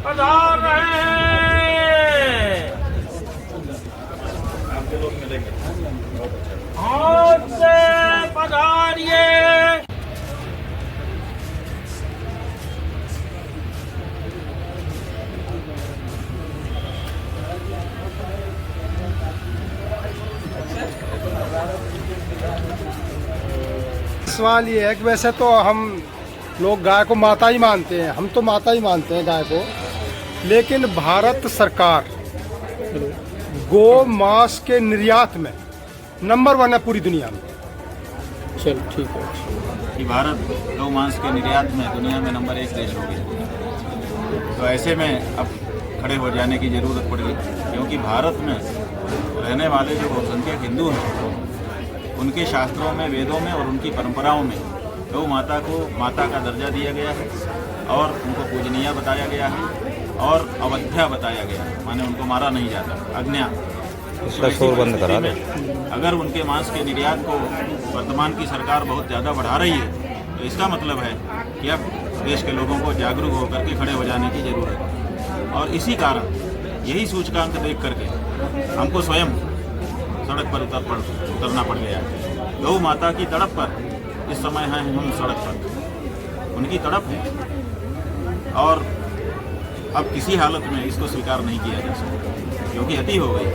पधार रहे हैं। आपके लोग मिलेंगे हाथ से पधारिए। सवाल ये है कि वैसे तो हम लोग गाय को माता ही मानते हैं, हम तो माता ही मानते हैं गाय को, लेकिन भारत सरकार गो मांस के निर्यात में नंबर 1 है पूरी दुनिया में। चल ठीक है कि भारत गौ मांस के निर्यात में दुनिया में नंबर 1 देश हो गया। तो ऐसे में अब खड़े हो जाने की ज़रूरत पड़ गई, क्योंकि भारत में रहने वाले जो बहुसंख्यक हिंदू हैं उनके शास्त्रों में, वेदों में और उनकी परंपराओं में गौ माता को माता का दर्जा दिया गया है और उनको पूजनीय बताया गया है और अवध्या बताया गया है, माने उनको मारा नहीं जाता, अज्ञा। इसका शोर बंद करा दे। अगर उनके मांस के निर्यात को वर्तमान की सरकार बहुत ज़्यादा बढ़ा रही है तो इसका मतलब है कि अब देश के लोगों को जागरूक होकर के खड़े हो जाने की ज़रूरत है। और इसी कारण यही सूचकांक देख करके हमको स्वयं सड़क पर उतरना पड़ गया है। गौ माता की तड़प पर इस समय हैं हम सड़क पर, उनकी तड़प है और अब किसी हालत में इसको स्वीकार नहीं किया जा सकता, क्योंकि अति हो गई।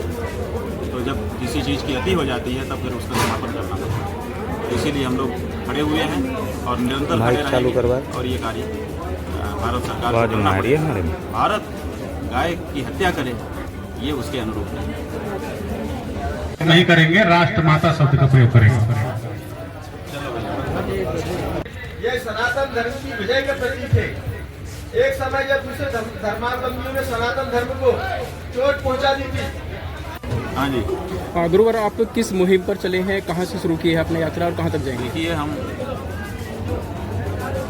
तो जब किसी चीज़ की अति हो जाती है तब फिर उसका समापन करना पड़ता है। तो इसीलिए हम लोग खड़े हुए हैं और निरंतर खड़े रहेंगे और ये कार्य भारत सरकार को करना पड़ेगा। भारत गाय की हत्या करे ये उसके अनुरूप नहीं करेंगे, राष्ट्र माता शब्द का प्रयोग करेंगे। ये सनातन धर्म की विजय के प्रतीक है। एक समय जब दूसरे धर्मावलंबियों ने सनातन धर्म को चोट पहुंचा दी थी। हाँ जी, गुरुवार आप लोग किस मुहिम पर चले हैं, कहाँ से शुरू की है अपनी यात्रा और कहाँ तक जाएंगे? देखिए, हम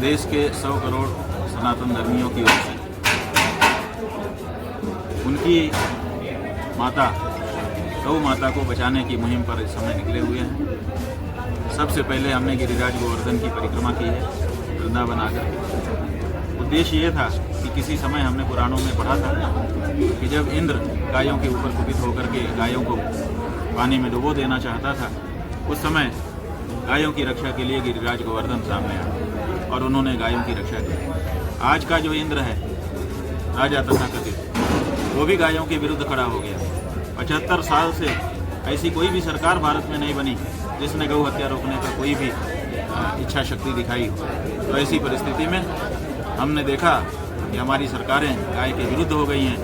देश के 100 करोड़ सनातन धर्मियों की ओर से उनकी माता गौ माता को बचाने की मुहिम पर इस समय निकले हुए हैं। सबसे पहले हमने गिरिराज गोवर्धन की परिक्रमा की है वृंदावन आकर। उद्देश्य ये था कि किसी समय हमने पुराणों में पढ़ा था कि जब इंद्र गायों के ऊपर कुपित होकर के गायों को पानी में डुबो देना चाहता था, उस समय गायों की रक्षा के लिए गिरिराज गोवर्धन सामने आए और उन्होंने गायों की रक्षा की। आज का जो इंद्र है, राजा तथाकथित, वो भी गायों के विरुद्ध खड़ा हो गया। 75 साल से ऐसी कोई भी सरकार भारत में नहीं बनी जिसने गौ हत्या रोकने का कोई भी इच्छा शक्ति दिखाई हो। तो ऐसी परिस्थिति में हमने देखा कि हमारी सरकारें गाय के विरुद्ध हो गई हैं,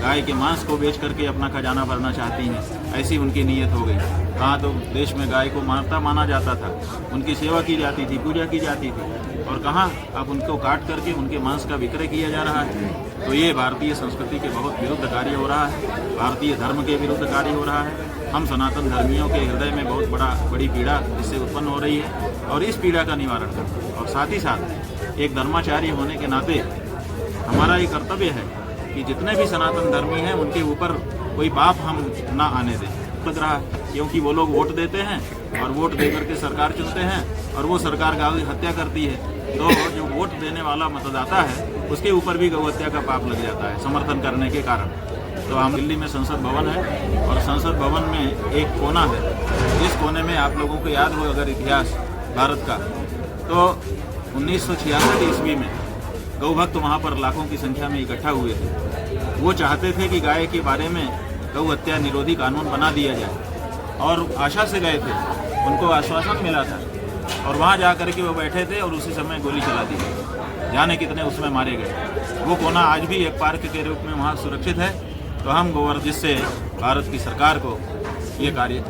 गाय के मांस को बेच करके अपना खजाना भरना चाहती हैं। ऐसी उनकी नीयत हो गई। कहाँ तो देश में गाय को माता माना जाता था, उनकी सेवा की जाती थी, पूजा की जाती थी, और कहाँ अब उनको काट करके उनके मांस का विक्रय किया जा रहा है। तो ये भारतीय संस्कृति के बहुत विरुद्ध कार्य हो रहा है, भारतीय धर्म के विरुद्ध कार्य हो रहा है। हम सनातन धर्मियों के हृदय में बहुत बड़ी पीड़ा इससे उत्पन्न हो रही है और इस पीड़ा का निवारण करना, और साथ ही साथ एक धर्माचार्य होने के नाते हमारा ये कर्तव्य है कि जितने भी सनातन धर्मी हैं उनके ऊपर कोई पाप हम ना आने दें। लग रहा है क्योंकि वो लोग वोट देते हैं और वोट दे करके सरकार चुनते हैं और वो सरकार गौ हत्या करती है, तो जो वोट देने वाला मतदाता है उसके ऊपर भी गौ हत्या का पाप लग जाता है समर्थन करने के कारण। तो हम दिल्ली में संसद भवन है और संसद भवन में एक कोना है, जिस कोने में आप लोगों को याद हो अगर इतिहास भारत का, तो 1966 ईस्वी में गौ भक्त वहाँ पर लाखों की संख्या में इकट्ठा हुए थे। वो चाहते थे कि गाय के बारे में गौ हत्या निरोधी कानून बना दिया जाए और आशा से गए थे, उनको आश्वासन मिला था और वहाँ जा कर के वो बैठे थे और उसी समय गोली चला दी गई। जाने कितने उसमें मारे गए। वो कोना आज भी एक पार्क के रूप में वहाँ सुरक्षित है। तो हम जिससे भारत की सरकार को ये कार्य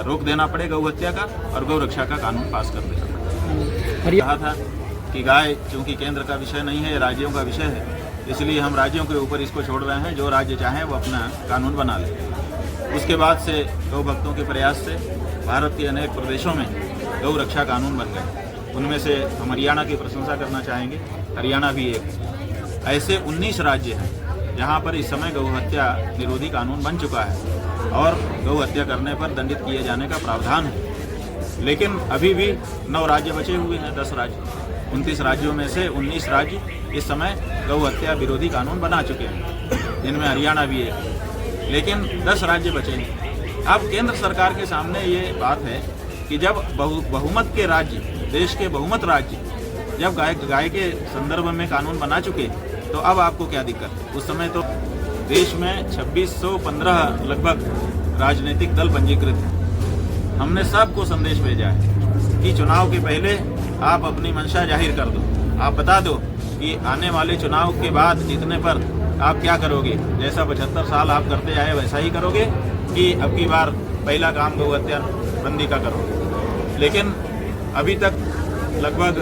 रोक देना पड़े गौ हत्या का और गौ रक्षा का कानून पास कर देना। कहा था कि गाय चूँकि केंद्र का विषय नहीं है, राज्यों का विषय है, इसलिए हम राज्यों के ऊपर इसको छोड़ रहे हैं। जो राज्य चाहें वो अपना कानून बना लें। उसके बाद से गौ भक्तों के प्रयास से भारत के अनेक प्रदेशों में गौ रक्षा कानून बन गए। उनमें से हम हरियाणा की प्रशंसा करना चाहेंगे। हरियाणा भी एक। ऐसे 19 राज्य हैं जहाँ पर इस समय गौ हत्या निरोधी कानून बन चुका है और गौ हत्या करने पर दंडित किए जाने का प्रावधान है। लेकिन अभी भी 9 राज्य बचे हुए हैं, 10 राज्य। 29 राज्यों में से 19 राज्य इस समय गौ हत्या विरोधी कानून बना चुके हैं, जिनमें हरियाणा भी है, लेकिन 10 राज्य बचे हैं। अब केंद्र सरकार के सामने ये बात है कि जब बहुमत के राज्य, देश के बहुमत राज्य जब गाय के संदर्भ में कानून बना चुके, तो अब आपको क्या दिक्कत है? उस समय तो देश में 2615 लगभग राजनीतिक दल पंजीकृत हैं। हमने सबको संदेश भेजा है कि चुनाव के पहले आप अपनी मंशा जाहिर कर दो, आप बता दो कि आने वाले चुनाव के बाद जीतने पर आप क्या करोगे। जैसा 75 साल आप करते आए वैसा ही करोगे कि अब की बार पहला काम गौ हत्या बंदी का करोगे। लेकिन अभी तक लगभग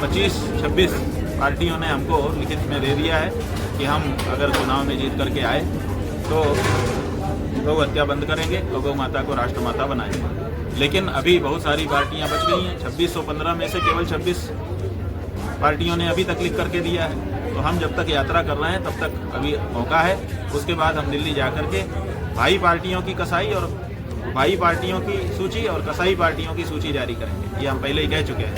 25-26 पार्टियों ने हमको लिखित में दे दिया है कि हम अगर चुनाव में जीत करके आए तो गौ हत्या बंद करेंगे, तो गौ माता को राष्ट्रमाता बनाएंगे। लेकिन अभी बहुत सारी पार्टियां बच गई हैं। 2615 में से केवल 26 पार्टियों ने अभी तक लिख करके दिया है। तो हम जब तक यात्रा कर रहे हैं तब तक अभी मौका है। उसके बाद हम दिल्ली जा करके भाई पार्टियों की कसाई और भाई पार्टियों की सूची और कसाई पार्टियों की सूची जारी करेंगे। ये हम पहले ही कह चुके हैं।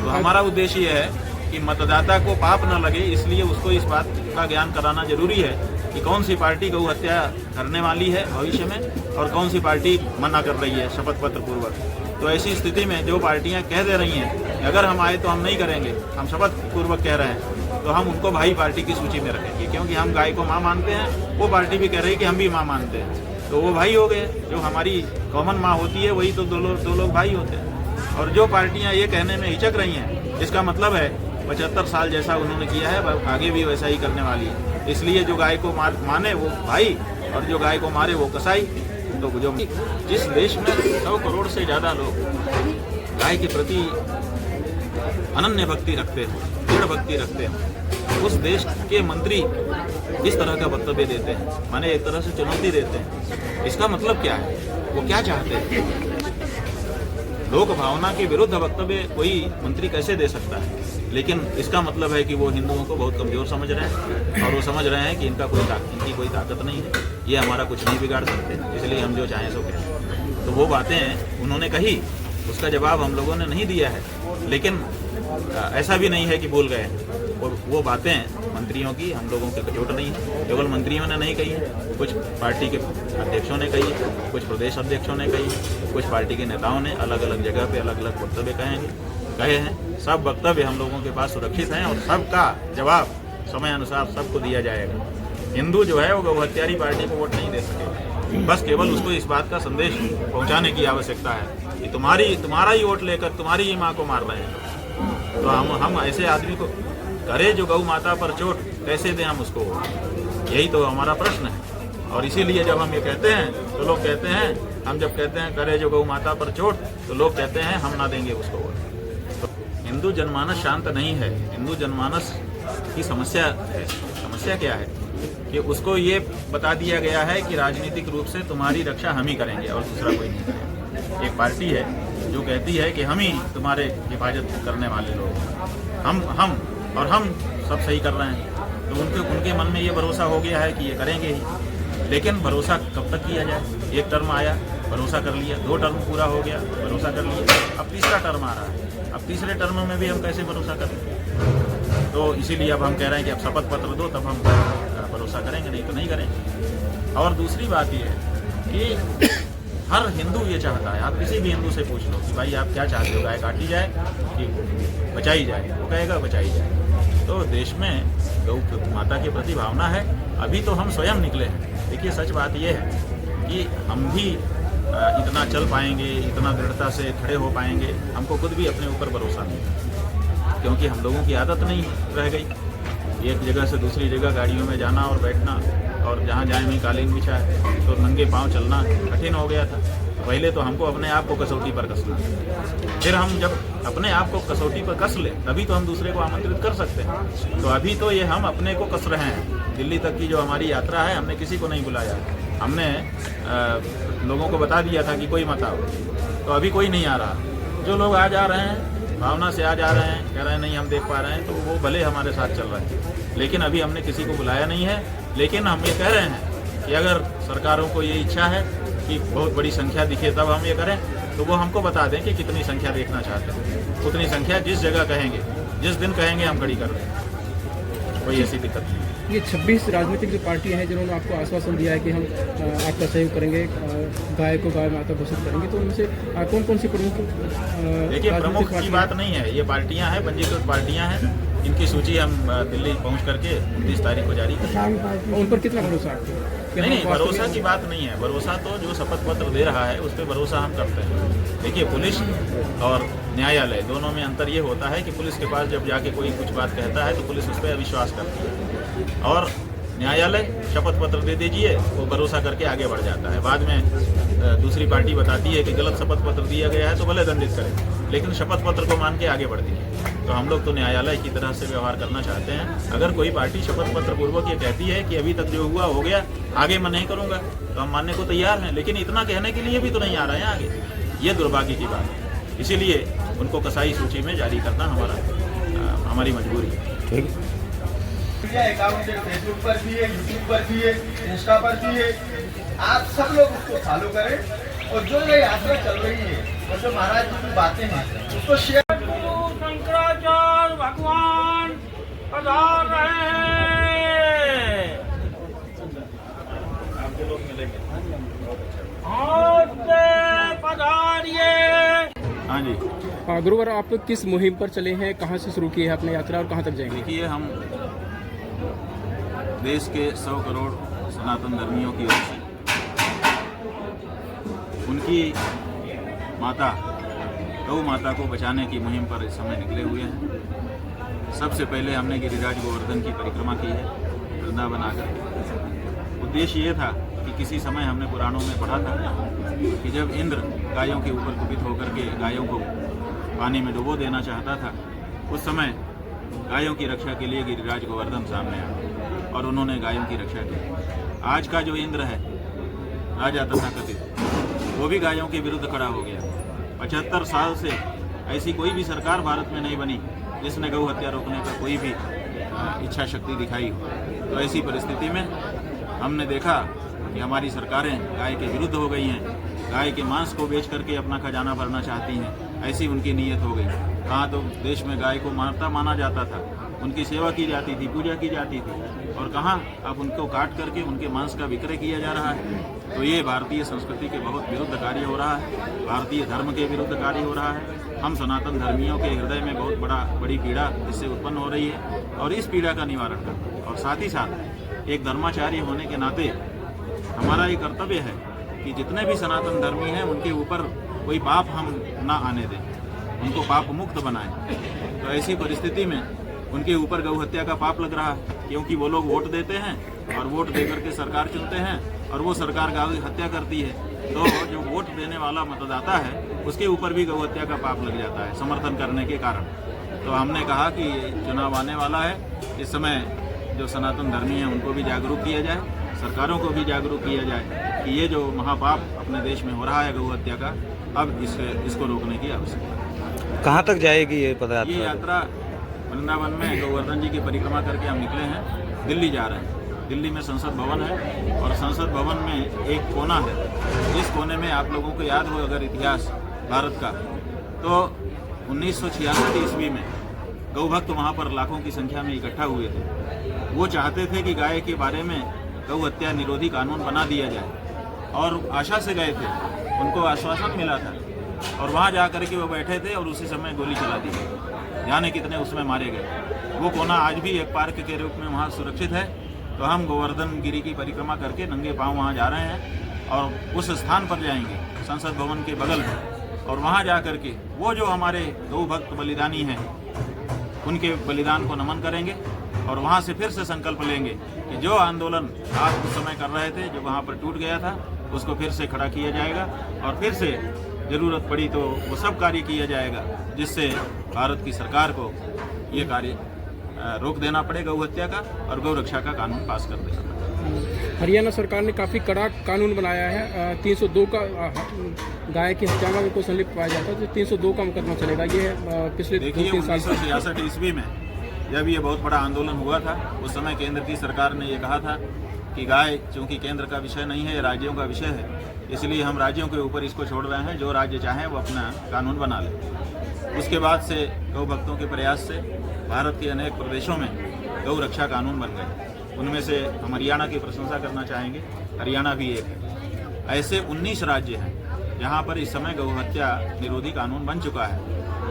तो हमारा उद्देश्य ये है कि मतदाता को पाप न लगे, इसलिए उसको इस बात का ज्ञान कराना जरूरी है कि कौन सी पार्टी गौ हत्या करने वाली है भविष्य में और कौन सी पार्टी मना कर रही है शपथ पत्र पूर्वक। तो ऐसी स्थिति में जो पार्टियां कह दे रही हैं अगर हम आए तो हम नहीं करेंगे, हम शपथ पूर्वक कह रहे हैं, तो हम उनको भाई पार्टी की सूची में रखेंगे, क्योंकि हम गाय को माँ मानते हैं। वो पार्टी भी कह रही है कि हम भी माँ मानते हैं, तो वो भाई हो गए। जो हमारी कॉमन माँ होती है वही तो दो लोग भाई होते हैं। और जो पार्टियां ये कहने में हिचक रही हैं, इसका मतलब है 75 साल जैसा उन्होंने किया है आगे भी वैसा ही करने वाली है। इसलिए जो गाय को माने वो भाई और जो गाय को मारे वो कसाई। तो जो जिस देश में 100 करोड़ से ज़्यादा लोग गाय के प्रति अनन्य भक्ति रखते हैं, दृढ़ भक्ति रखते हैं, उस देश के मंत्री इस तरह का वक्तव्य देते हैं, माने एक तरह से चुनौती देते हैं। इसका मतलब क्या है? वो क्या चाहते हैं? लोक भावना के विरुद्ध वक्तव्य कोई मंत्री कैसे दे सकता है? लेकिन इसका मतलब है कि वो हिंदुओं को बहुत कमज़ोर समझ रहे हैं और वो समझ रहे हैं कि इनकी कोई ताकत नहीं है, ये हमारा कुछ नहीं बिगाड़ सकते, इसलिए हम जो चाहें सो करें। तो वो बातें उन्होंने कही, उसका जवाब हम लोगों ने नहीं दिया है। लेकिन ऐसा भी नहीं है कि भूल गए। वो बातें मंत्रियों की हम लोगों के कचोट नहीं है, केवल मंत्रियों ने नहीं कही है, कुछ पार्टी के अध्यक्षों ने कही है, कुछ प्रदेश अध्यक्षों ने कही है, कुछ पार्टी के नेताओं ने अलग अलग जगह पे अलग अलग वक्तव्य कहे हैं। सब वक्तव्य हम लोगों के पास सुरक्षित हैं और सबका जवाब समय अनुसार सबको दिया जाएगा। हिंदू जो है वो गौ हत्यारी पार्टी को वोट नहीं दे सकेगा, बस केवल उसको इस बात का संदेश पहुंचाने की आवश्यकता है कि तुम्हारा ही वोट लेकर तुम्हारी ही माँ को मार रहे हैं। तो हम ऐसे आदमी को करे जो गौ माता पर चोट, कैसे दें हम उसको? यही तो हमारा प्रश्न है। और इसीलिए जब हम ये कहते हैं तो लोग कहते हैं, हम जब कहते हैं करे जो गौ माता पर चोट, तो लोग कहते हैं हम ना देंगे उसको वोट। तो हिंदू जनमानस शांत नहीं है। हिंदू जनमानस की समस्या है। समस्या क्या है कि उसको ये बता दिया गया है कि राजनीतिक रूप से तुम्हारी रक्षा हम ही करेंगे और दूसरा कोई नहीं करेगा। एक पार्टी है जो कहती है कि हम ही तुम्हारे हिफाजत करने वाले लोग, हम सब सही कर रहे हैं। तो उनके मन में ये भरोसा हो गया है कि ये करेंगे ही। लेकिन भरोसा कब तक किया जाए? एक टर्म आया, भरोसा कर लिया, 2 टर्म पूरा हो गया, भरोसा कर लिया, अब तीसरा टर्म आ रहा है। अब तीसरे टर्म में भी हम कैसे भरोसा करें? तो इसीलिए अब हम कह रहे हैं कि अब शपथ पत्र दो, तब हम भरोसा करेंगे, नहीं तो नहीं करेंगे। और दूसरी बात ये है कि हर हिंदू ये चाहता है, आप किसी भी हिंदू से पूछ लो कि भाई आप क्या चाहते हो, गाय काटी जाए कि बचाई जाए? वो कहेगा बचाई जाए। तो देश में गौ माता के प्रति भावना है। अभी तो हम स्वयं निकले हैं। देखिए सच बात ये है कि हम भी इतना चल पाएंगे, इतना दृढ़ता से खड़े हो पाएंगे, हमको खुद भी अपने ऊपर भरोसा नहीं, क्योंकि हम लोगों की आदत नहीं रह गई। एक जगह से दूसरी जगह गाड़ियों में जाना और बैठना, और जहाँ जाए वहीं कालीन बिछा है, तो नंगे पाँव चलना कठिन हो गया था। पहले तो हमको अपने आप को कसौटी पर कसना, फिर हम जब अपने आप को कसौटी पर कस ले तभी तो हम दूसरे को आमंत्रित कर सकते हैं। तो अभी तो ये हम अपने को कस रहे हैं। दिल्ली तक की जो हमारी यात्रा है, हमने किसी को नहीं बुलाया, हमने लोगों को बता दिया था कि कोई मत आओ, तो अभी कोई नहीं आ रहा। जो लोग आज आ रहे हैं, भावना से आज आ रहे हैं, कह रहे हैं नहीं हम देख पा रहे हैं, तो वो भले हमारे साथ चल रहे हैं, लेकिन अभी हमने किसी को बुलाया नहीं है। लेकिन हम ये कह रहे हैं कि अगर सरकारों को ये इच्छा है कि बहुत बड़ी संख्या दिखे तब हम ये करें, तो वो हमको बता दें कि कितनी संख्या देखना चाहते हैं। उतनी संख्या जिस जगह कहेंगे जिस दिन कहेंगे हम खड़ी कर देंगे, कोई ऐसी दिक्कत नहीं। ये 26 राजनीतिक जो पार्टियां हैं जिन्होंने आपको आश्वासन दिया है कि हम आपका सहयोग करेंगे, गाय को गाय माता घोषित करेंगे, तो उनसे कौन कौन सी प्रमुख देखिए, प्रमुख की बात नहीं है, ये पार्टियां हैं, पंजीकृत पार्टियां हैं। इनकी सूची हम दिल्ली पहुंच करके 29 तारीख को जारी करेंगे। उन पर कितना भरोसा आपको? नहीं, भरोसा की बात नहीं है। भरोसा तो जो शपथ पत्र दे रहा है उस पर भरोसा हम करते हैं। देखिए, पुलिस और न्यायालय दोनों में अंतर ये होता है कि पुलिस के पास जब जाके कोई कुछ बात कहता है तो पुलिस उस पर अविश्वास करती है, और न्यायालय शपथ पत्र दे दीजिए वो भरोसा करके आगे बढ़ जाता है। बाद में दूसरी पार्टी बताती है कि गलत शपथ पत्र दिया गया है तो भले दंडित करें, लेकिन शपथ पत्र को मान के आगे बढ़ती है। तो हम लोग तो न्यायालय की तरह से व्यवहार करना चाहते हैं। अगर कोई पार्टी शपथ पत्र पूर्वक ये कहती है कि अभी तक जो हुआ हो गया, आगे मैं नहीं करूँगा, तो हम मानने को तैयार हैं, लेकिन इतना कहने के लिए भी तो नहीं आ रहे हैं आगे। ये दुर्भाग्य की बात है, इसीलिए उनको कसाई सूची में जारी करना हमारी मजबूरी है। अकाउंट फेसबुक पर भी है, यूट्यूब पर भी है, इंस्टा पर भी है। आप सब लोग उसको फॉलो करें, और जो ये यात्रा चल रही है और जो महाराज जी की बातें हैं उसको शेयर। शंकराचार्य भगवान पधार रहे हैं। आपके लोग मिलेंगे। पधारिए। हाँ जी, गुरुवार आप किस मुहिम पर चले हैं, कहाँ से शुरू की है आपने यात्रा और कहाँ तक जाएंगे? देखिए, हम देश के 100 करोड़ सनातन धर्मियों की ओर से उनकी माता गौ माता को बचाने की मुहिम पर इस समय निकले हुए हैं। सबसे पहले हमने गिरिराज गोवर्धन की परिक्रमा की है, वृंदावन आकर के। उद्देश्य ये था कि किसी समय हमने पुराणों में पढ़ा था कि जब इंद्र गायों के ऊपर कुपित होकर के गायों को पानी में डुबो देना चाहता था, उस समय गायों की रक्षा के लिए गिरिराज गोवर्धन सामने आए और उन्होंने गायों की रक्षा की। आज का जो इंद्र है, राजा तथाकथित, वो भी गायों के विरुद्ध खड़ा हो गया। 75 साल से ऐसी कोई भी सरकार भारत में नहीं बनी जिसने गौ हत्या रोकने का कोई भी इच्छा शक्ति दिखाई हो। तो ऐसी परिस्थिति में हमने देखा कि हमारी सरकारें गाय के विरुद्ध हो गई हैं, गाय के मांस को बेच करके अपना खजाना भरना चाहती हैं। ऐसी उनकी नीयत हो गई। कहाँ तो देश में गाय को माता माना जाता था, उनकी सेवा की जाती थी, पूजा की जाती थी, और कहाँ अब उनको काट करके उनके मांस का विक्रय किया जा रहा है। तो ये भारतीय संस्कृति के बहुत विरुद्ध कार्य हो रहा है, भारतीय धर्म के विरुद्ध कार्य हो रहा है। हम सनातन धर्मियों के हृदय में बहुत बड़ी पीड़ा इससे उत्पन्न हो रही है, और इस पीड़ा का निवारण करना, और साथ ही साथ एक धर्माचार्य होने के नाते हमारा ये कर्तव्य है कि जितने भी सनातन धर्मी हैं उनके ऊपर कोई पाप हम ना आने दें, उनको पाप मुक्त बनाएं। तो ऐसी परिस्थिति में उनके ऊपर गौ हत्या का पाप लग रहा है, क्योंकि वो लोग वोट देते हैं और वोट देकर के सरकार चुनते हैं, और वो सरकार गौ हत्या करती है। तो जो वोट देने वाला मतदाता है उसके ऊपर भी गौ हत्या का पाप लग जाता है समर्थन करने के कारण। तो हमने कहा कि चुनाव आने वाला है, इस समय जो सनातन धर्मी हैं उनको भी जागरूक किया जाए, सरकारों को भी जागरूक किया जाए कि ये जो महापाप अपने देश में हो रहा है गौ हत्या का, अब इसको रोकने की आवश्यकता है। कहाँ तक जाएगी ये पदयात्रा? ये यात्रा वृंदावन में गोवर्धन जी की परिक्रमा करके हम निकले हैं, दिल्ली जा रहे हैं। दिल्ली में संसद भवन है, और संसद भवन में एक कोना है। इस कोने में आप लोगों को याद हो अगर इतिहास भारत का, तो 1966 ईस्वी में गौ भक्त वहाँ पर लाखों की संख्या में इकट्ठा हुए थे। वो चाहते थे कि गाय के बारे में गौ हत्या निरोधी कानून बना दिया जाए, और आशा से गए थे, उनको आश्वासन मिला था, और वहाँ जा कर के वो बैठे थे और उसी समय गोली चला दी गई। जाने कितने उसमें मारे गए। वो कोना आज भी एक पार्क के रूप में वहाँ सुरक्षित है। तो हम गोवर्धन गिरी की परिक्रमा करके नंगे पाँव वहाँ जा रहे हैं, और उस स्थान पर जाएंगे संसद भवन के बगल में, और वहाँ जा कर के वो जो हमारे गौ भक्त बलिदानी हैं उनके बलिदान को नमन करेंगे, और वहाँ से फिर से संकल्प लेंगे कि जो आंदोलन आप उस समय कर रहे थे, जो वहाँ पर टूट गया था, उसको फिर से खड़ा किया जाएगा, और फिर से ज़रूरत पड़ी तो वो सब कार्य किया जाएगा जिससे भारत की सरकार को ये कार्य रोक देना पड़े गौ हत्या का, और गौ रक्षा का कानून पास कर देना पड़े। हरियाणा सरकार ने काफ़ी कड़ा कानून बनाया है। 302 का गाय की हत्या में कोई संलिप्त पाया जाता है तो 302 का मुकदमा चलेगा। ये पिछले 2-3 साल 1966 ईस्वी में जब ये बहुत बड़ा आंदोलन हुआ था, उस समय केंद्र की सरकार ने ये कहा था कि गाय चूँकि केंद्र का विषय नहीं है, ये राज्यों का विषय है, इसलिए हम राज्यों के ऊपर इसको छोड़ रहे हैं, जो राज्य चाहें वो अपना कानून बना लें। उसके बाद से गौ भक्तों के प्रयास से भारत के अनेक प्रदेशों में गौ रक्षा कानून बन गए। उनमें से हम हरियाणा की प्रशंसा करना चाहेंगे, हरियाणा भी एक है। ऐसे 19 राज्य हैं जहां पर इस समय गौ हत्या निरोधी कानून बन चुका है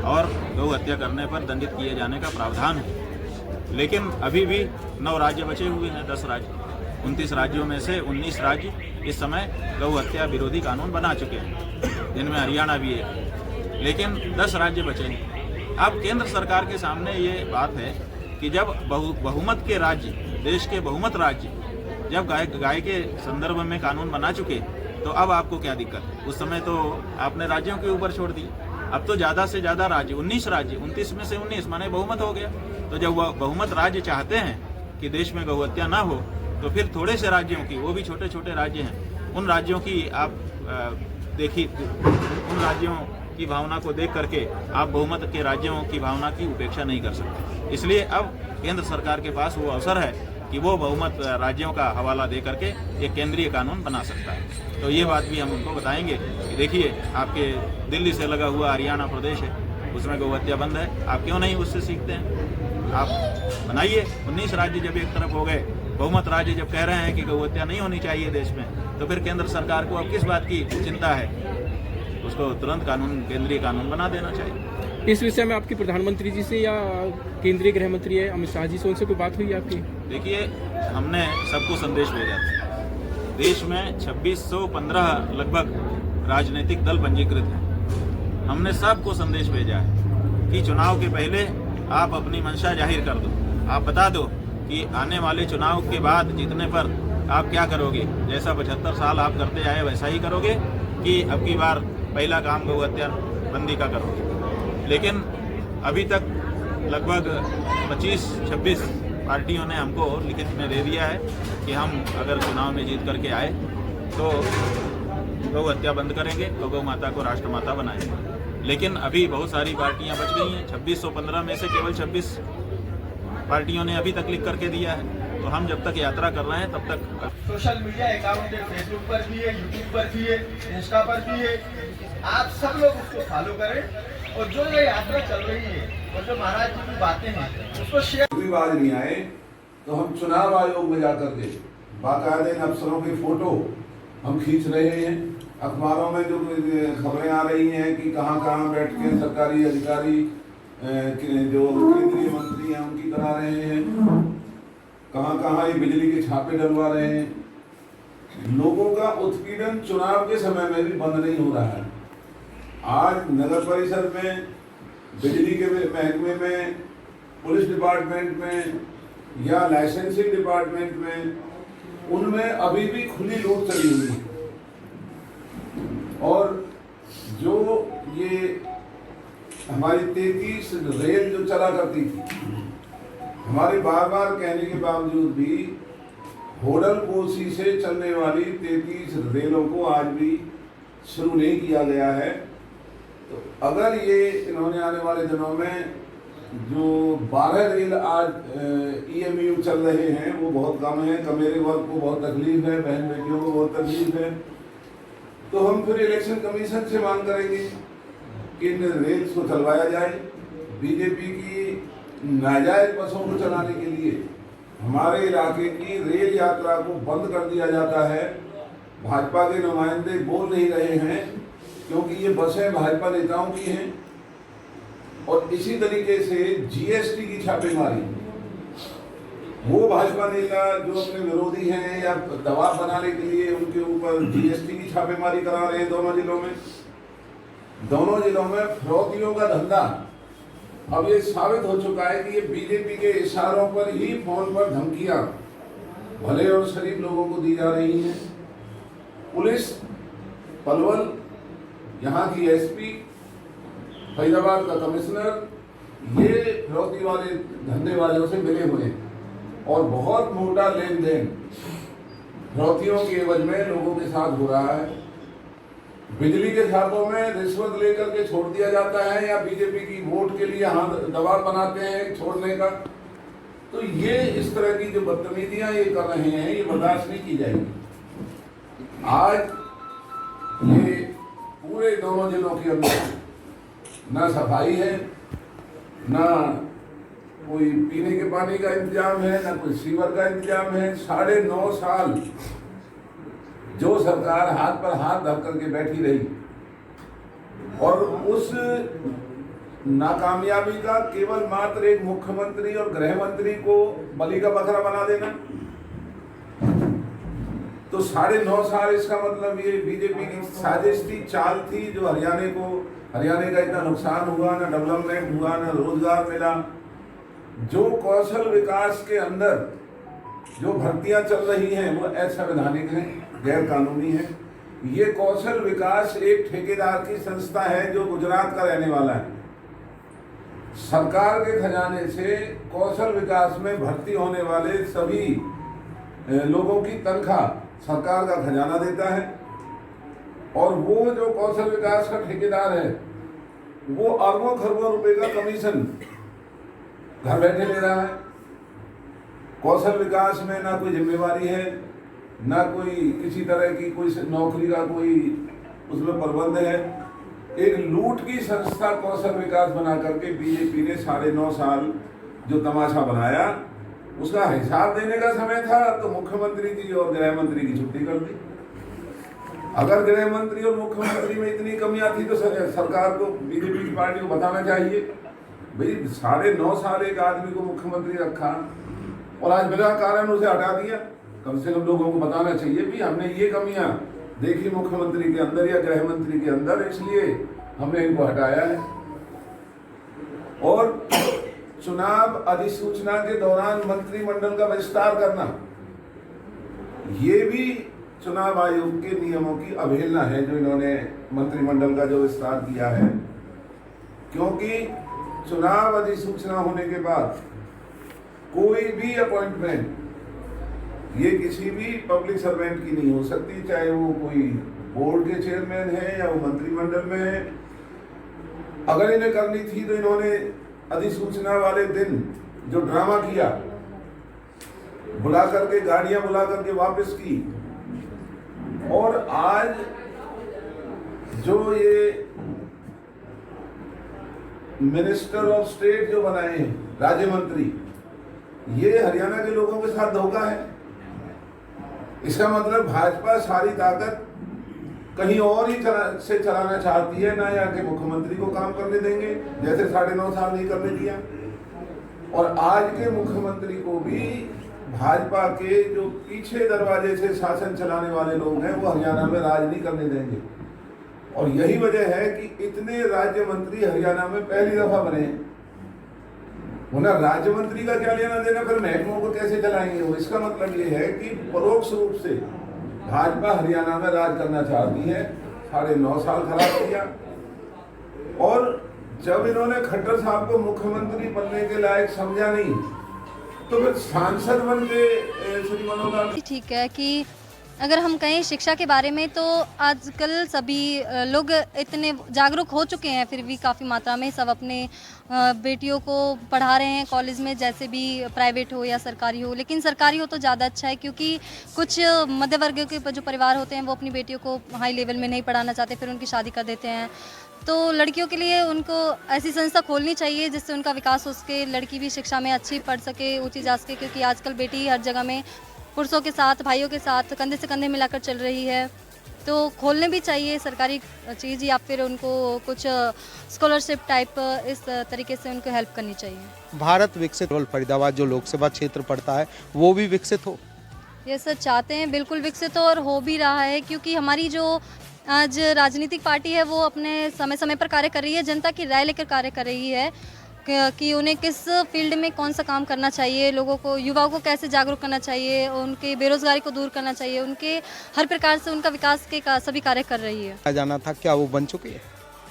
और गौ हत्या करने पर दंडित किए जाने का प्रावधान है। लेकिन अभी भी 9 राज्य बचे हुए हैं, 10 राज्य। 29 राज्यों में से 19 राज्य इस समय गौ हत्या विरोधी कानून बना चुके हैं, जिनमें हरियाणा भी है। लेकिन 10 राज्य बचे हैं। अब केंद्र सरकार के सामने ये बात है कि जब बहुमत के राज्य, देश के बहुमत राज्य जब गाय के संदर्भ में कानून बना चुके, तो अब आपको क्या दिक्कत है? उस समय तो आपने राज्यों के ऊपर छोड़ दी। अब तो ज़्यादा से ज़्यादा राज्य, 19 राज्य, 29 में से 19 माने बहुमत हो गया। तो जब वह बहुमत राज्य चाहते हैं कि देश में गौ हत्या ना हो, तो फिर थोड़े से राज्यों की, वो भी छोटे छोटे राज्य हैं, उन राज्यों की आप देखिए, उन राज्यों की भावना को देख करके आप बहुमत के राज्यों की भावना की उपेक्षा नहीं कर सकते। इसलिए अब केंद्र सरकार के पास वो अवसर है कि वो बहुमत राज्यों का हवाला दे करके एक केंद्रीय कानून बना सकता है। तो ये बात भी हम उनको बताएंगे कि देखिए, आपके दिल्ली से लगा हुआ हरियाणा प्रदेश है, उसमें गौ हत्या बंद है, आप क्यों नहीं उससे सीखते हैं? आप बनाइए। 19 राज्य जब एक तरफ हो गए, बहुमत राज्य जब कह रहे हैं कि गौ हत्या नहीं होनी चाहिए देश में, तो फिर केंद्र सरकार को अब किस बात की चिंता है? उसको तुरंत कानून, केंद्रीय कानून बना देना चाहिए। इस विषय में आपकी प्रधानमंत्री जी से या केंद्रीय गृह मंत्री है अमित शाह जी से, उनसे कोई बात हुई आपकी? देखिए, हमने सबको संदेश भेजा था। देश में 2615 लगभग राजनीतिक दल पंजीकृत हैं। हमने सबको संदेश भेजा है कि चुनाव के पहले आप अपनी मंशा जाहिर कर दो। आप बता दो कि आने वाले चुनाव के बाद जीतने पर आप क्या करोगे। जैसा 75 साल आप करते आए वैसा ही करोगे कि अब की बार पहला काम गौ हत्या बंदी का करोगे। लेकिन अभी तक लगभग 25-26 पार्टियों ने हमको लिखित में दे दिया है कि हम अगर चुनाव में जीत करके आए तो गौ हत्या बंद करेंगे और गौ माता को राष्ट्रमाता बनाएंगे। लेकिन अभी बहुत सारी पार्टियां बच गई हैं। 2615 में से केवल 26 पार्टियों ने अभी तक लिख करके दिया है। तो हम जब तक यात्रा कर रहे हैं तब तक सोशल मीडिया अकाउंट फेसबुक पर भी है, यूट्यूब पर भी है, इंस्टा पर भी है। आप सब लोग उसको फॉलो करें और जो ये यात्रा चल रही है और जो महाराज जी की बातें हैं उसको शेयर। कोई बात नहीं आए तो हम चुनाव आयोग में जाकर के बाकायदे अफसरों की फोटो हम खींच रहे हैं। अखबारों में जो खबरें आ रही हैं कि कहाँ बैठ के सरकारी अधिकारी जो केंद्रीय मंत्री हैं उनकी करा रहे हैं, कहाँ ये बिजली के छापे डलवा रहे हैं। लोगों का उत्पीड़न चुनाव के समय में भी बंद नहीं हो रहा है। आज नगर परिषद में, बिजली के महकमे में, पुलिस डिपार्टमेंट में या लाइसेंसिंग डिपार्टमेंट में, उनमें अभी भी खुली लूट चली हुई है। और जो ये हमारी 33 रेल जो चला करती थी, हमारे बार बार कहने के बावजूद भी होडलपोशी से चलने वाली 33 रेलों को आज भी शुरू नहीं किया गया है। तो अगर ये इन्होंने आने वाले दिनों में जो 12 रेल आज EMU चल रहे हैं वो बहुत कम है। कमेरे वर्ग को बहुत तकलीफ है, बहन बेटियों को बहुत तकलीफ है। तो हम फिर इलेक्शन कमीशन से मांग करेंगे कि इन रेल्स को चलवाया जाए। बीजेपी की नाजायज बसों को चलाने के लिए हमारे इलाके की रेल यात्रा को बंद कर दिया जाता है। भाजपा के नुमाइंदे बोल नहीं रहे हैं क्योंकि ये बसें भाजपा नेताओं की हैं। और इसी तरीके से GST की छापेमारी, वो भाजपा नेता जो अपने विरोधी हैं या दबाव बनाने के लिए उनके ऊपर GST की छापेमारी करा रहे हैं। दोनों जिलों में फिरौतियों का धंधा अब ये साबित हो चुका है कि ये बीजेपी के इशारों पर ही फोन पर धमकियां भले और शरीफ लोगों को दी जा रही हैं। पुलिस पलवल, यहाँ की SP, फरीदाबाद का कमिश्नर, ये फिरौती वाले धंधे वालों से मिले हुए हैं और बहुत मोटा लेन देन फिरौतियों के एवज में लोगों के साथ हो रहा है। बिजली के खातों में रिश्वत लेकर के छोड़ दिया जाता है या बीजेपी की वोट के लिए हाथ दबाव बनाते हैं छोड़ने का। तो ये इस तरह की जो बदतमीजियां ये कर रहे हैं ये बर्दाश्त नहीं की जाएगी। आज ये पूरे दोनों जिलों के अंदर ना सफाई है, ना कोई पीने के पानी का इंतजाम है, ना कोई सीवर का इंतजाम है। 9.5 साल जो सरकार हाथ पर हाथ धर करके बैठी रही और उस नाकामयाबी का केवल मात्र एक मुख्यमंत्री और गृह मंत्री को बलि का बकरा बना देना, तो 9.5 साल इसका मतलब ये बीजेपी की साजिश थी, चाल थी, जो हरियाणा का इतना नुकसान हुआ, ना डेवलपमेंट हुआ, ना रोजगार मिला। जो कौशल विकास के अंदर जो भर्तियां चल रही हैं वो असंवैधानिक हैं, गैर कानूनी है। ये कौशल विकास एक ठेकेदार की संस्था है जो गुजरात का रहने वाला है। सरकार के खजाने से कौशल विकास में भर्ती होने वाले सभी लोगों की तनख्वाह सरकार का खजाना देता है और वो जो कौशल विकास का ठेकेदार है वो अरबों खरबों रुपए का कमीशन घर बैठे ले रहा है। कौशल विकास में ना कोई जिम्मेवारी है, ना कोई किसी तरह की कोई नौकरी का कोई उसमें प्रबंध है। एक लूट की संस्था कौशल विकास बना करके बीजेपी ने 9.5 साल जो तमाशा बनाया, उसका हिसाब देने का समय था तो मुख्यमंत्री जी और गृह मंत्री की छुट्टी कर दी। अगर गृह मंत्री और मुख्यमंत्री में इतनी कमियां थी तो सरकार को, बीजेपी की पार्टी को बताना चाहिए। भाई 9.5 साल एक आदमी को मुख्यमंत्री रखा और आज बिना कारण उसे हटा दिया। कम से कम लोगों को बताना चाहिए भी हमने ये कमियां देखी मुख्यमंत्री के अंदर या गृह मंत्री के अंदर, इसलिए हमने इनको हटाया है। और चुनाव अधिसूचना के दौरान मंत्रिमंडल का विस्तार करना, ये भी चुनाव आयोग के नियमों की अवहेलना है जो इन्होंने मंत्रिमंडल का जो विस्तार किया है। क्योंकि चुनाव अधिसूचना होने के बाद कोई भी अपॉइंटमेंट ये किसी भी पब्लिक सर्वेंट की नहीं हो सकती, चाहे वो कोई बोर्ड के चेयरमैन है या वो मंत्रिमंडल में है। अगर इन्हें करनी थी तो इन्होंने अधिसूचना वाले दिन जो ड्रामा किया, बुला करके गाड़ियां बुला करके वापस की। और आज जो ये मिनिस्टर ऑफ स्टेट जो बनाए हैं, राज्य मंत्री, ये हरियाणा के लोगों के साथ धोखा है। इसका मतलब भाजपा सारी ताकत कहीं और ही से चलाना चाहती है, ना यहाँ के मुख्यमंत्री को काम करने देंगे जैसे 9.5 साल नहीं करने दिया। और आज के मुख्यमंत्री को भी भाजपा के जो पीछे दरवाजे से शासन चलाने वाले लोग हैं वो हरियाणा में राज नहीं करने देंगे। और यही वजह है कि इतने राज्य मंत्री हरियाणा में पहली दफा बने हैं। उन्हें राज्य मंत्री का क्या लेना देना, फिर महकमों को कैसे चलाएंगे वो। इसका मतलब ये है कि परोक्ष रूप से भाजपा हरियाणा में राज करना चाहती है। 9.5 साल खराब किया और जब इन्होंने खट्टर साहब को मुख्यमंत्री बनने के लायक समझा नहीं तो फिर सांसद बन के श्री मनोहर लाल। ठीक है कि अगर हम कहें शिक्षा के बारे में तो आजकल सभी लोग इतने जागरूक हो चुके हैं, फिर भी काफ़ी मात्रा में सब अपने बेटियों को पढ़ा रहे हैं कॉलेज में, जैसे भी प्राइवेट हो या सरकारी हो। लेकिन सरकारी हो तो ज़्यादा अच्छा है क्योंकि कुछ मध्य वर्ग के जो परिवार होते हैं वो अपनी बेटियों को हाई लेवल में नहीं पढ़ाना चाहते, फिर उनकी शादी कर देते हैं। तो लड़कियों के लिए उनको ऐसी संस्था खोलनी चाहिए जिससे उनका विकास हो सके, लड़की भी शिक्षा में अच्छी पढ़ सके, ऊँची जा सके। क्योंकि आजकल बेटी हर जगह में पुरुषों के साथ, भाइयों के साथ कंधे से कंधे मिलाकर चल रही है। तो खोलने भी चाहिए सरकारी चीज़ या फिर उनको कुछ स्कॉलरशिप टाइप इस तरीके से उनको हेल्प करनी चाहिए। भारत विकसित हो, फरीदाबाद जो लोकसभा क्षेत्र पड़ता है वो भी विकसित हो। ये सर चाहते हैं, बिल्कुल विकसित हो और हो भी रहा है। क्योंकि हमारी जो आज राजनीतिक पार्टी है वो अपने समय समय पर कार्य कर रही है, जनता की राय लेकर कार्य कर रही है कि उन्हें किस फील्ड में कौन सा काम करना चाहिए, लोगों को, युवाओं को कैसे जागरूक करना चाहिए, उनके बेरोजगारी को दूर करना चाहिए, उनके हर प्रकार से उनका विकास के सभी कार्य कर रही है। जाना था, क्या वो बन चुकी है?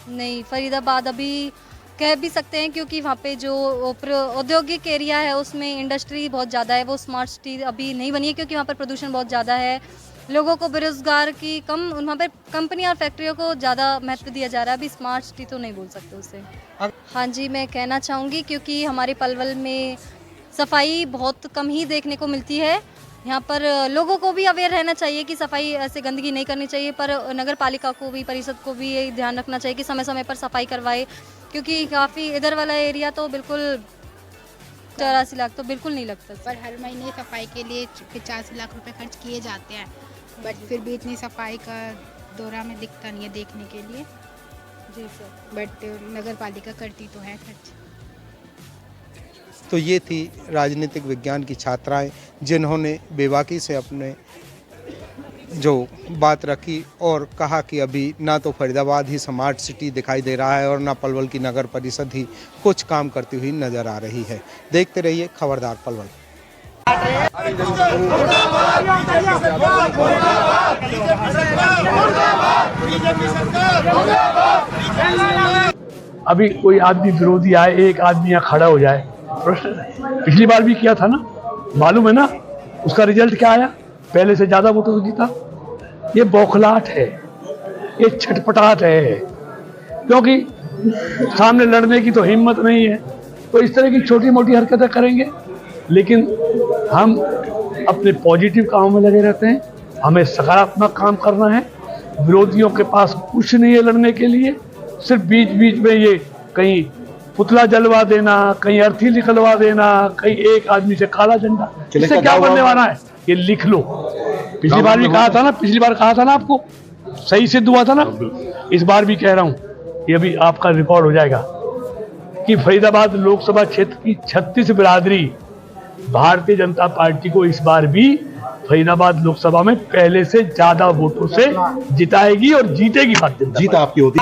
नहीं, फरीदाबाद अभी कह भी सकते हैं क्योंकि वहाँ पे जो औद्योगिक एरिया है उसमें इंडस्ट्री बहुत ज़्यादा है, वो स्मार्ट सिटी अभी नहीं बनी है क्योंकि वहाँ पर प्रदूषण बहुत ज़्यादा है, लोगों को बेरोजगार की कम, वहाँ पर कंपनी और फैक्ट्रियों को ज़्यादा महत्व दिया जा रहा है। अभी स्मार्ट सिटी तो नहीं बोल सकते उसे। हाँ जी, मैं कहना चाहूँगी क्योंकि हमारे पलवल में सफाई बहुत कम ही देखने को मिलती है। यहाँ पर लोगों को भी अवेयर रहना चाहिए कि सफाई ऐसे गंदगी नहीं करनी चाहिए, पर नगर पालिका को भी, परिषद को भी ये ध्यान रखना चाहिए कि समय समय पर सफाई करवाए। क्योंकि काफ़ी इधर वाला एरिया तो बिल्कुल 84 लाख तो बिल्कुल नहीं लगता। पर हर महीने सफाई के लिए 85 लाख रुपए खर्च किए जाते हैं, बट फिर भी इतनी सफाई का दौरा में दिखता नहीं है देखने के लिए। जी सर। बट नगर पालिका करती तो है खर्च। तो ये थी राजनीतिक विज्ञान की छात्राएं जिन्होंने बेबाकी से अपने जो बात रखी और कहा कि अभी ना तो फरीदाबाद ही स्मार्ट सिटी दिखाई दे रहा है और ना पलवल की नगर परिषद ही कुछ काम करती हुई नजर आ रही है। देखते रहिए खबरदार पलवल। अभी कोई आदमी विरोधी आए, एक आदमी यहाँ खड़ा हो जाए, प्रश्न पिछली बार भी किया था ना, मालूम है ना उसका रिजल्ट क्या आया, पहले से ज्यादा वोटों से जीता। ये बौखलाहट है, ये छटपटाहट है, क्योंकि सामने लड़ने की तो हिम्मत नहीं है, तो इस तरह की छोटी मोटी हरकतें करेंगे। लेकिन हम अपने पॉजिटिव कामों में लगे रहते हैं, हमें सकारात्मक काम करना है। विरोधियों के पास कुछ नहीं है लड़ने के लिए, सिर्फ बीच बीच में ये कहीं पुतला जलवा देना, कहीं अर्थी निकलवा देना, कहीं एक आदमी से काला झंडा, इससे क्या बनने वाला है ये लिख लो। पिछली बार भी कहा था ना, पिछली बार कहा था ना, आपको सही सिद्ध हुआ था ना, इस बार भी कह रहा हूँ, ये भी आपका रिकॉर्ड हो जाएगा कि फरीदाबाद लोकसभा क्षेत्र की 36 बिरादरी भारतीय जनता पार्टी को इस बार भी फरीदाबाद लोकसभा में पहले से ज्यादा वोटों से जिताएगी और जीतेगी भारतीय जनता। जीत आपकी होगी।